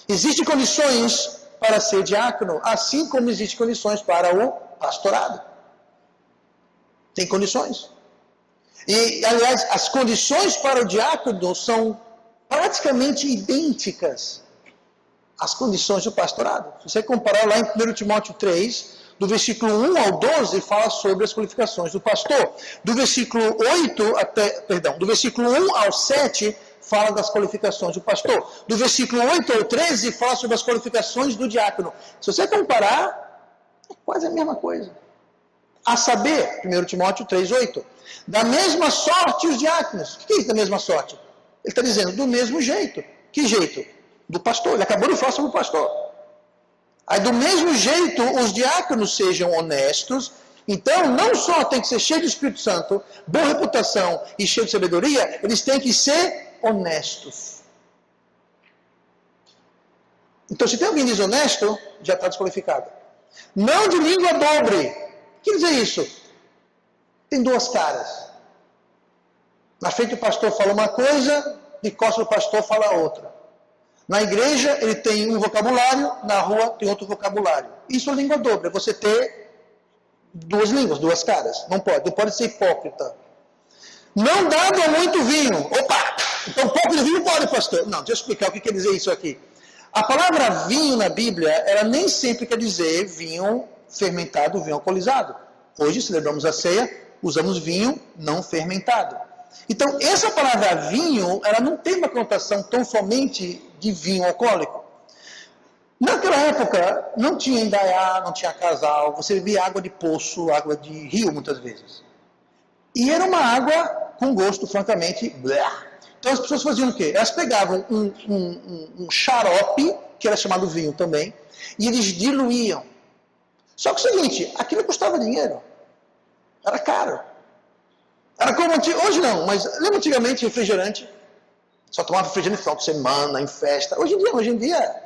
Existem condições para ser diácono, assim como existem condições para o pastorado. Tem condições. E, aliás, as condições para o diácono são praticamente idênticas às condições do pastorado. Se você comparar lá em 1 Timóteo 3, do versículo 1 ao 12, fala sobre as qualificações do pastor. Do versículo 1 ao 7, fala das qualificações do pastor. Do versículo 8 ao 13, fala sobre as qualificações do diácono. Se você comparar, é quase a mesma coisa. A saber, 1 Timóteo 3, 8, da mesma sorte os diáconos. O que é isso da mesma sorte? Ele está dizendo, do mesmo jeito. Que jeito? Do pastor. Ele acabou de falar sobre o pastor. Aí, do mesmo jeito, os diáconos sejam honestos. Então, não só tem que ser cheio do Espírito Santo, boa reputação e cheio de sabedoria, eles têm que ser honestos. Então, se tem alguém desonesto, já está desqualificado. Não de língua dobre. O que quer dizer isso? Tem duas caras. Na frente do pastor fala uma coisa, de costas do pastor fala outra. Na igreja ele tem um vocabulário, na rua tem outro vocabulário. Isso é língua dobra, é você ter duas línguas, duas caras. Não pode ser hipócrita. Não dado a muito vinho. Opa! Então pouco de vinho pode, pastor. Não, deixa eu explicar o que quer dizer isso aqui. A palavra vinho na Bíblia, ela nem sempre quer dizer vinho fermentado, vinho alcoolizado. Hoje celebramos a ceia, usamos vinho não fermentado. Então, essa palavra vinho, ela não tem uma conotação tão somente de vinho alcoólico. Naquela época, não tinha indaiá, não tinha casal, você bebia água de poço, água de rio, muitas vezes. E era uma água com gosto, francamente, bleh. Então, as pessoas faziam o quê? Elas pegavam um xarope, que era chamado vinho também, e eles diluíam. Só que o seguinte, aquilo custava dinheiro. Era caro. Era como hoje não, mas lembra antigamente refrigerante? Só tomava refrigerante no final de semana, em festa. Hoje em dia,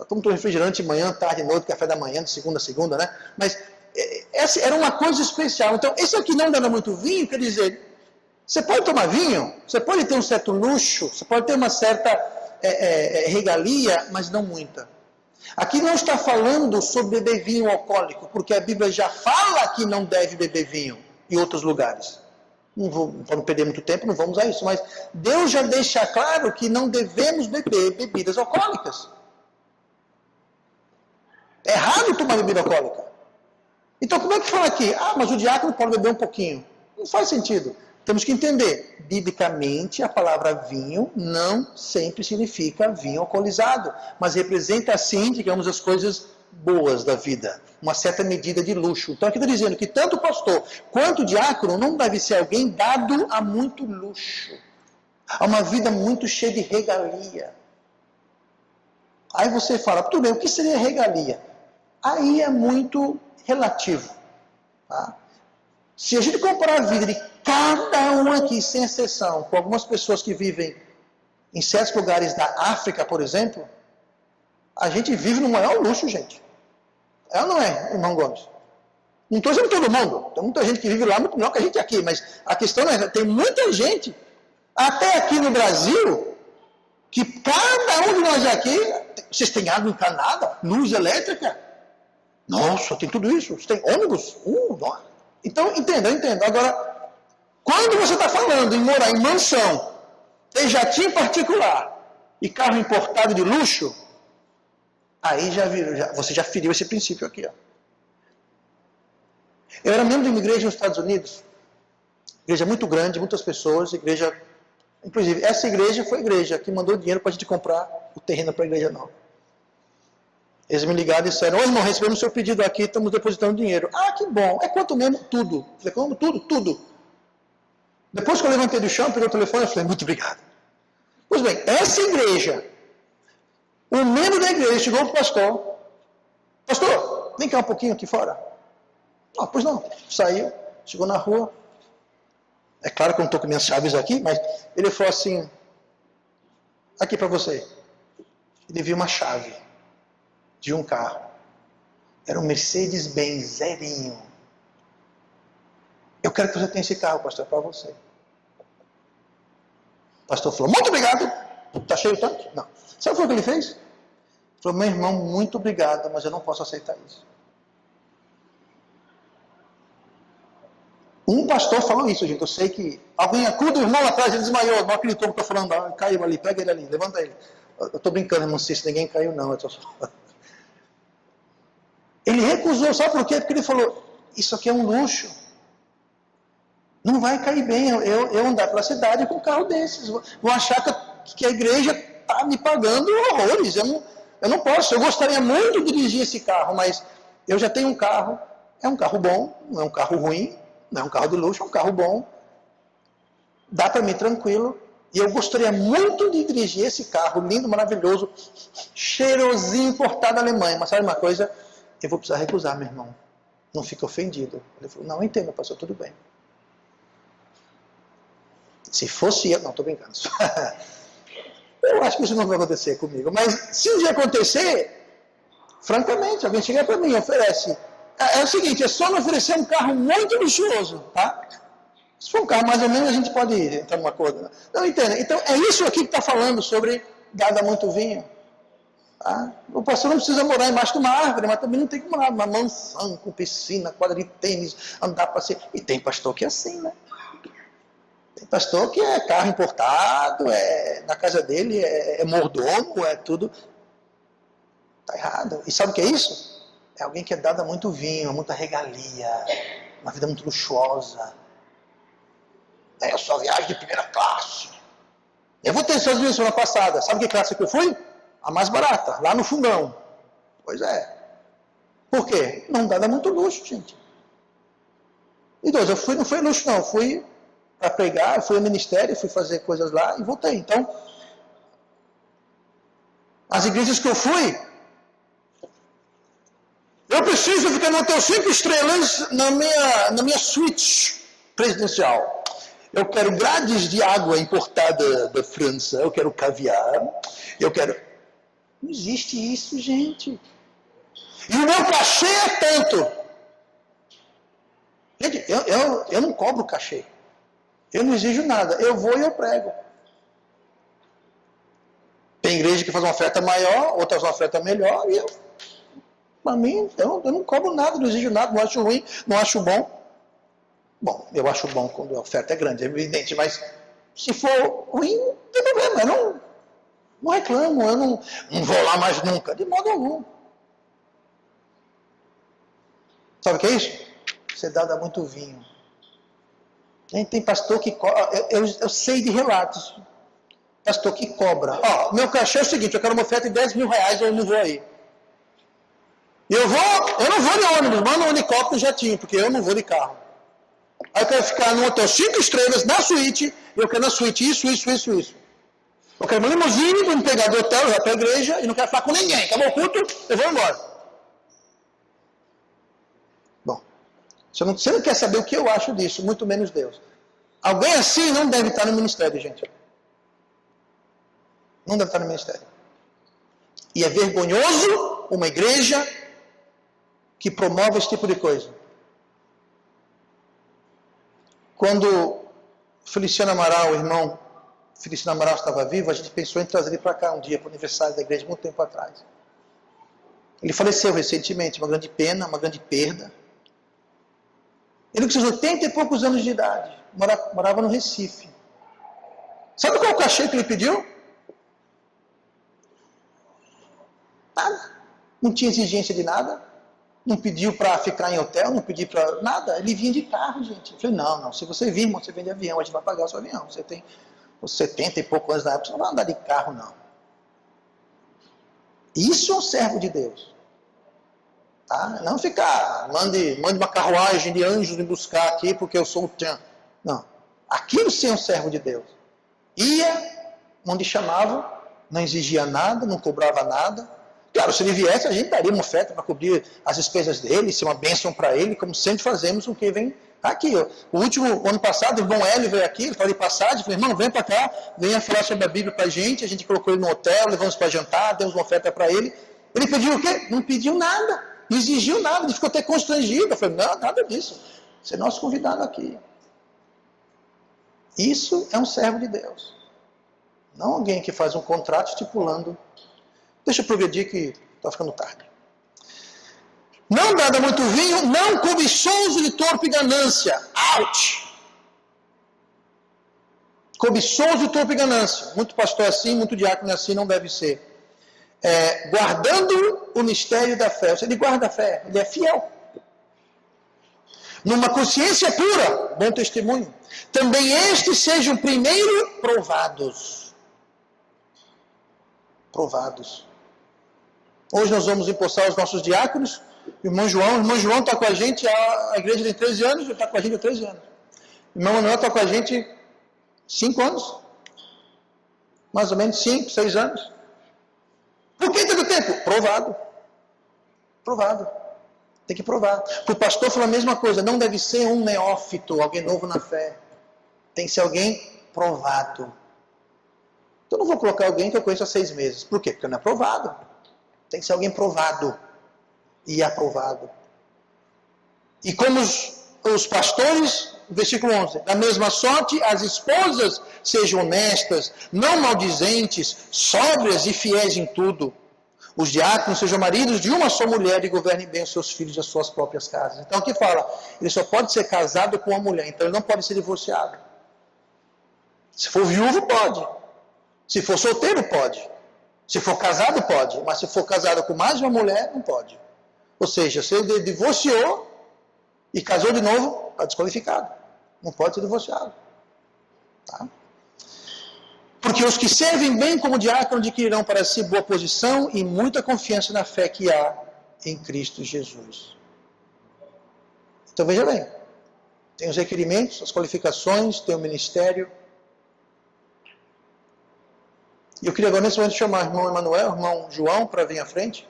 tomando refrigerante manhã, tarde, noite, café da manhã, de segunda a segunda, né? Mas essa era uma coisa especial. Então, esse aqui não dando muito vinho, quer dizer, você pode tomar vinho, você pode ter um certo luxo, você pode ter uma certa regalia, mas não muita. Aqui não está falando sobre beber vinho alcoólico, porque a Bíblia já fala que não deve beber vinho em outros lugares. Para não perder muito tempo, não vamos a isso, mas Deus já deixa claro que não devemos beber bebidas alcoólicas. É errado tomar bebida alcoólica. Então, como é que fala aqui? Ah, mas o diácono pode beber um pouquinho. Não faz sentido. Temos que entender, biblicamente, a palavra vinho não sempre significa vinho alcoolizado, mas representa, assim, digamos, as coisas boas da vida, uma certa medida de luxo. Então aqui está dizendo que tanto o pastor quanto o diácono não deve ser alguém dado a muito luxo, a uma vida muito cheia de regalia. Aí você fala, tudo bem, o que seria regalia? Aí é muito relativo. Tá? Se a gente comparar a vida de cada um aqui, sem exceção, com algumas pessoas que vivem em certos lugares da África, por exemplo, a gente vive no maior luxo, gente. É ou não é, irmão Gomes? Não estou dizendo todo mundo. Tem muita gente que vive lá muito melhor que a gente aqui. Mas a questão é, tem muita gente, até aqui no Brasil, que cada um de nós aqui, vocês têm água encanada, luz elétrica? Nossa, tem tudo isso. Vocês têm ônibus? Então, entenda. Agora, quando você está falando em morar em mansão, ter jatinho particular e carro importado de luxo, aí você já feriu esse princípio aqui. Ó. Eu era membro de uma igreja nos Estados Unidos, igreja muito grande, muitas pessoas, inclusive essa igreja foi a igreja que mandou dinheiro para a gente comprar o terreno para a igreja nova. Eles me ligaram e disseram, irmão, recebemos seu pedido aqui, estamos depositando dinheiro. Ah, que bom, é quanto mesmo? Tudo. Eu falei, como? Tudo. Depois que eu levantei do chão, peguei o telefone e falei, muito obrigado. Pois bem, essa igreja, o membro da igreja chegou para o pastor, pastor, vem cá um pouquinho aqui fora. Ah, pois não, saiu, chegou na rua, é claro que eu não estou com minhas chaves aqui, mas ele falou assim, aqui para você, ele viu uma chave de um carro, era um Mercedes-Benz zerinho. Eu quero que você tenha esse carro, pastor, para você. O pastor falou, muito obrigado, está cheio o tanque? Não. Sabe o que ele fez? Falou, meu irmão, muito obrigado, mas eu não posso aceitar isso. Um pastor falou isso, gente. Eu sei que alguém acuda o irmão lá atrás, ele desmaiou, não acreditou no que eu estou falando, caiu ali, pega ele ali, levanta ele. Eu estou brincando, não sei se ninguém caiu, não. Ele recusou, sabe por quê? Porque ele falou, isso aqui é um luxo. Não vai cair bem eu andar pela cidade com um carro desses. Vão achar que a igreja está me pagando horrores. Eu não posso. Eu gostaria muito de dirigir esse carro, mas eu já tenho um carro. É um carro bom, não é um carro ruim, não é um carro de luxo, é um carro bom. Dá para mim tranquilo. E eu gostaria muito de dirigir esse carro lindo, maravilhoso, cheirosinho, importado da Alemanha. Mas sabe uma coisa? Eu vou precisar recusar, meu irmão. Não fica ofendido. Ele falou, não, entendo, pastor, tudo bem. Se fosse eu, não, estou brincando. Eu acho que isso não vai acontecer comigo. Mas se um dia acontecer, francamente, alguém chega para mim e oferece. É o seguinte, é só me oferecer um carro muito luxuoso, tá? Se for um carro mais ou menos, a gente pode entrar numa coisa. Não, entende? Então, é isso aqui que está falando sobre dada muito vinho. Tá? O pastor não precisa morar embaixo de uma árvore, mas também não tem que morar numa mansão, com piscina, quadra de tênis, andar para ser. E tem pastor que é assim, né? Tem pastor que é carro importado, na casa dele é mordomo, é tudo. Está errado. E sabe o que é isso? É alguém que é dado a muito vinho, a muita regalia, uma vida muito luxuosa. Eu só viagem de primeira classe. Eu vou ter Estados Unidos semana passada. Sabe que classe que eu fui? A mais barata, lá no fundão. Pois é. Por quê? Não dá muito luxo, gente. E dois, eu fui, não foi luxo não, eu fui para pregar, fui ao ministério, fui fazer coisas lá e voltei. Então, as igrejas que eu fui, eu preciso ficar no hotel 5 estrelas na minha suíte presidencial. Eu quero grades de água importada da França, eu quero caviar, eu quero... Não existe isso, gente. E o meu cachê é tanto. Gente, eu não cobro cachê. Eu não exijo nada. Eu vou e eu prego. Tem igreja que faz uma oferta maior, outras uma oferta melhor, e para mim, eu não cobro nada, não exijo nada, não acho ruim, não acho bom. Bom, eu acho bom quando a oferta é grande, é evidente, mas se for ruim, não tem problema, eu não reclamo, eu não vou lá mais nunca, de modo algum. Sabe o que é isso? Ser dado a muito vinho. Tem pastor que cobra, eu sei de relatos, pastor que cobra. Ó, meu cachê é o seguinte, eu quero uma oferta de 10 mil reais, eu não vou aí. Eu não vou de ônibus, manda um helicóptero e jatinho, porque eu não vou de carro. Aí eu quero ficar num hotel 5 estrelas, na suíte, eu quero na suíte isso. Eu quero uma limusine para me pegar do hotel, já para a igreja, e não quero falar com ninguém. Acabou o culto, eu vou embora. Bom, você não quer saber o que eu acho disso, muito menos Deus. Alguém assim não deve estar no ministério, gente. Não deve estar no ministério. E é vergonhoso uma igreja que promove esse tipo de coisa. Quando Feliciano Amaral, o irmão Feliciano Amaral estava vivo, a gente pensou em trazer ele para cá um dia, para o aniversário da igreja, muito tempo atrás. Ele faleceu recentemente, uma grande pena, uma grande perda. Ele com seus 80 e poucos anos de idade, morava no Recife. Sabe qual é o cachê que ele pediu? Nada. Não tinha exigência de nada. Não pediu para ficar em hotel, não pediu para nada. Ele vinha de carro, gente. Eu falei, não, se você vir, irmão, você vem de avião, a gente vai pagar o seu avião. Você tem os 70 e poucos anos na época, você não vai andar de carro, não. Isso é um servo de Deus. Tá? Não ficar, mande uma carruagem de anjos me buscar aqui, porque eu sou o tchan. Não. Aquilo sim é um servo de Deus. Ia onde chamava, não exigia nada, não cobrava nada. Claro, se ele viesse, a gente daria uma oferta para cobrir as despesas dele, ser uma bênção para ele, como sempre fazemos com quem vem aqui. Ó. O ano passado, o irmão Hélio veio aqui, ele falou de passagem, falei, irmão, vem para cá, venha falar sobre a Bíblia para a gente colocou ele no hotel, levamos para jantar, demos uma oferta para ele. Ele pediu o quê? Não pediu nada, não exigiu nada, ele ficou até constrangido. Eu falei, não, nada disso, você é nosso convidado aqui. Isso é um servo de Deus. Não alguém que faz um contrato estipulando Deixa eu progredir que está ficando tarde. Não dada muito vinho, não cobiçoso de torpe ganância. Ouch! Cobiçoso de torpe ganância. Muito pastor é assim, muito diácono é assim, não deve ser. Guardando o mistério da fé. Ele guarda a fé, ele é fiel. Numa consciência pura, bom testemunho. Também estes sejam primeiro provados. Provados. Hoje nós vamos empossar os nossos diáconos. O irmão João está com a gente, a igreja tem 13 anos, ele está com a gente há 13 anos. O irmão Manuel está com a gente 5 anos. Mais ou menos 5, 6 anos. Por que tanto tempo? Provado. Provado. Tem que provar. Para o pastor foi a mesma coisa. Não deve ser um neófito, alguém novo na fé. Tem que ser alguém provado. Então não vou colocar alguém que eu conheço há 6 meses. Por quê? Porque não é provado. Tem que ser alguém provado e aprovado. E como os pastores, versículo 11, da mesma sorte, as esposas sejam honestas, não maldizentes, sóbrias e fiéis em tudo. Os diáconos sejam maridos de uma só mulher e governem bem os seus filhos e as suas próprias casas. Então aqui fala, ele só pode ser casado com uma mulher, então ele não pode ser divorciado. Se for viúvo, pode. Se for solteiro, pode. Se for casado, pode. Mas se for casado com mais de uma mulher, não pode. Ou seja, se ele divorciou e casou de novo, está desqualificado. Não pode ser divorciado. Tá? Porque os que servem bem como diácono adquirirão para si boa posição e muita confiança na fé que há em Cristo Jesus. Então veja bem, tem os requerimentos, as qualificações, tem o ministério. E eu queria agora nesse momento chamar o irmão Emanuel, o irmão João, para vir à frente.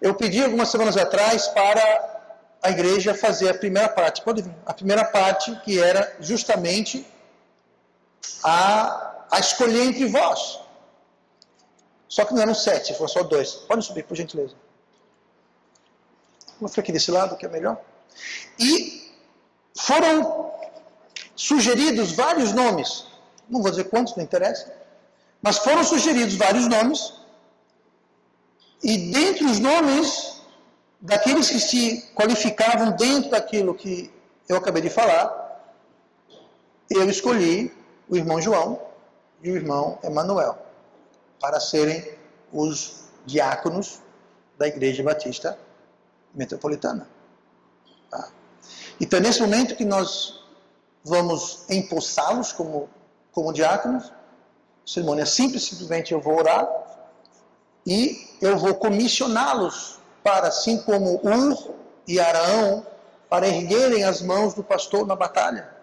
Eu pedi algumas semanas atrás para a igreja fazer a primeira parte. Pode vir. A primeira parte que era justamente a escolher entre vós. Só que não eram 7, foram só 2. Pode subir, por gentileza. Vou ficar aqui desse lado, que é melhor. E foram sugeridos vários nomes. Não vou dizer quantos, não interessa. Mas foram sugeridos vários nomes. E dentre os nomes daqueles que se qualificavam dentro daquilo que eu acabei de falar, eu escolhi o irmão João e o irmão Emanuel para serem os diáconos da Igreja Batista Metropolitana. Tá? Então, nesse momento que nós vamos empossá-los como diáconos, a cerimônia é simples, simplesmente eu vou orar e eu vou comissioná-los para, assim como Ur e Araão, para erguerem as mãos do pastor na batalha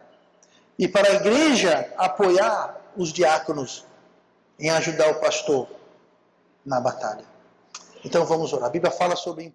e para a igreja apoiar os diáconos em ajudar o pastor na batalha. Então vamos orar. A Bíblia fala sobre